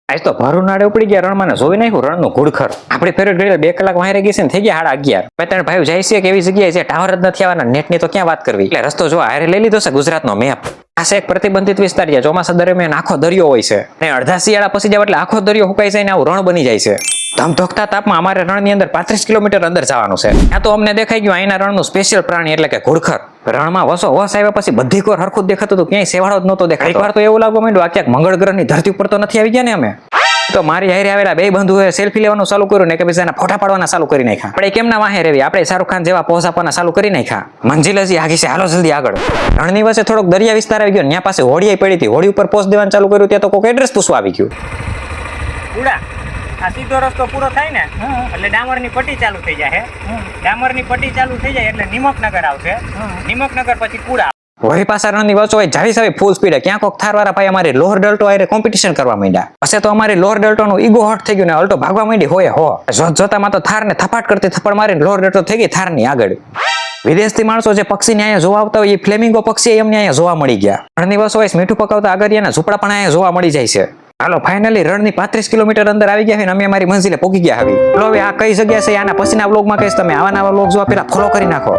આજ તો ભરું નાડે ઉપડી ગયા રણમાં ને જોઈ નાખ્યું રણનું ઘુડખર. આપણી ફેવરેટ ઘડી 2 કલાક વાયરે ગઈ છે ને થઈ ગયા 11:30. બે ત્રણ ભાઈઓ જાય છે કે એવી જગ્યાએ છે ટાવર જ નથી આવવાના, નેટની તો ક્યાં વાત કરવી. એટલે રસ્તો જો હારે લઈ લીધો છે ગુજરાતનો મેપ. આ છે એક પ્રતિબંધિત વિસ્તાર છે, ચોમાસા દરમિયાન આખો દરિયો હોય છે ને અડધા શિયાળા પછી જાવ એટલે આખો દરિયો સુકાઈ જાય ને આવું રણ બની જાય છે. ધમધોકતા તાપમાં અમારે રણની અંદર 35 કિલોમીટર અંદર જવાનું છે. ત્યાં તો અમને દેખાઈ ગયું અહીંના રણનું સ્પેશિયલ પ્રાણી એટલે કે ઘુડખર. રણમાં વસો વસ આવ્યા પછી બધી કોર હરખું જ દેખાતું હતું, ક્યાંય સેવાળો જ નહોતો દેખાતો. એકવાર તો એવું લાગવા માંડ્યું આ ક્યાંક મંગળ ગ્રહની ધરતી ઉપર તો નથી આવી ગયા ને અમે. તો મારી હારે આવેલા બે બંધુઓએ સેલ્ફી લેવાનું ચાલુ કર્યું ને કે બીજાના ફોટા પાડવાના ચાલુ કરી નાખ્યા. આપણે કેમ ના વાહે રેવી, આપણે શાહરુખ ખાન જેવા પોઝ આપવાના ચાલુ કરી નાખ્યા. મંજિલ હજી આગી છે, હાલો જલ્દી આગળ. રણની વચ્ચે થોડોક દરિયા વિસ્તાર આવી ગયો, ત્યાં પાસે હોડી પડી હતી, હોડી ઉપર પોઝ દેવાનું ચાલુ કર્યું, ત્યાં તો કોઈ એડ્રેસ પૂછવા આવી ગયું. ઉડા આ સીધો રસ્તો પૂરો થાય ને એટલે ડામરની પટ્ટી ચાલુ થઈ જાય. ડામરની પટ્ટી ચાલુ થઈ જાય એટલે નિમકનગર આવશે. નિમકનગર પછી કુડા. વળી પાછા રણની વચ્ચો જાવી સાવી ફૂલ સ્પીડે ક્યાં કોક થારવાળા ભાઈ અમારી લોહર ડલ્ટો આરે કોમ્પિટિશન કરવા માંડ્યા. પછી તો અમારી લોહર ડલ્ટોનું ઈગો હર્ટ થઈ ગયું ને અલ્ટો ભાગવા માંડી હોય હો. જોતામાં તો થારને થપાટ કરતી થપ્પડ મારીને લોહર ડલ્ટો થઈ ગઈ થારની આગળ. વિદેશથી માણસો જે પક્ષીને અહીંયા જોવા આવતા હોય એ ફ્લેમિંગો પક્ષી એમને અહીંયા જોવા મળી ગયા. રણની વચ્ચો મીઠું પકાવતા આગળિયાના ઝૂંપડા પણ અહીંયા જોવા મળી જાય છે. હાલો ફાઇનલી રણની 35 કિલોમીટર અંદર આવી ગયા છે ને અમે અમારી મંજિલે પહોંચી ગયા હવે. હવે આ કઈ જગ્યા છે આના પછીના વ્લોગમાં કહીશ, તમે આવા નવા વ્લોગ જોવા પેલા ફોલો કરી નાખો.